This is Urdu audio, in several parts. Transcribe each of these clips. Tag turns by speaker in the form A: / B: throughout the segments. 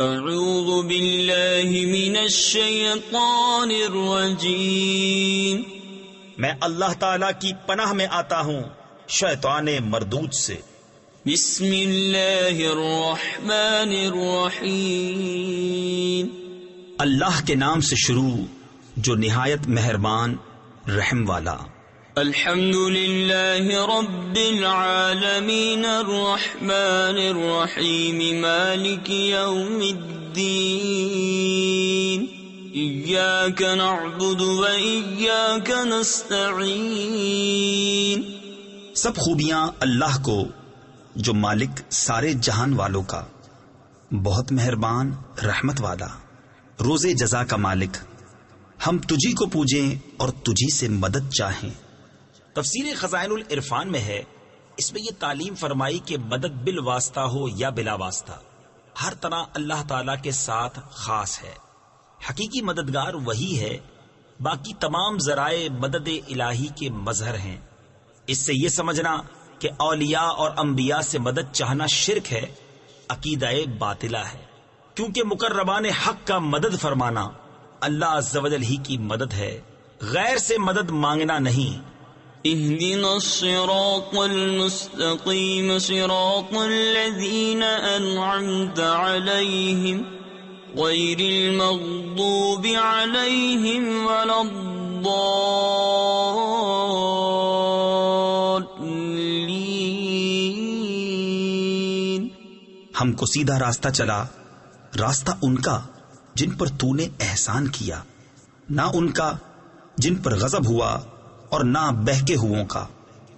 A: اعوذ باللہ من الشیطان الرجیم،
B: میں اللہ تعالی کی پناہ میں آتا ہوں شیطان مردود سے۔
A: بسم اللہ الرحمن الرحیم،
B: اللہ کے نام سے شروع جو نہایت مہربان رحم والا۔
A: الحمد للہ رب العالمین الرحمن الرحیم مالک یوم الدین، ایاک نعبد و ایاک نستعین۔
B: سب خوبیاں اللہ کو جو مالک سارے جہان والوں کا، بہت مہربان رحمت والا، روز جزا کا مالک، ہم تجھی کو پوجیں اور تجھی سے مدد چاہیں۔ تفسیر خزائن العرفان میں ہے، اس میں یہ تعلیم فرمائی کہ مدد بالواسطہ ہو یا بلا واسطہ، ہر طرح اللہ تعالی کے ساتھ خاص ہے۔ حقیقی مددگار وہی ہے، باقی تمام ذرائع مدد الہی کے مظہر ہیں۔ اس سے یہ سمجھنا کہ اولیاء اور انبیاء سے مدد چاہنا شرک ہے، عقیدہ باطلہ ہے، کیونکہ مقربان حق کا مدد فرمانا اللہ عز و جل ہی کی مدد ہے، غیر سے مدد مانگنا نہیں۔
A: اهدنا الصراط المستقيم صراط الذين أنعمت عليهم غير المغضوب عليهم ولا الضالين۔
B: ہم کو سیدھا راستہ چلا، راستہ ان کا جن پر تو نے احسان کیا، نہ ان کا جن پر غضب ہوا اور نہ بہکے ہووں کا۔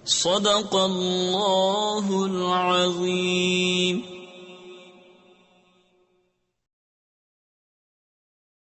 A: صدق اللہ العظیم۔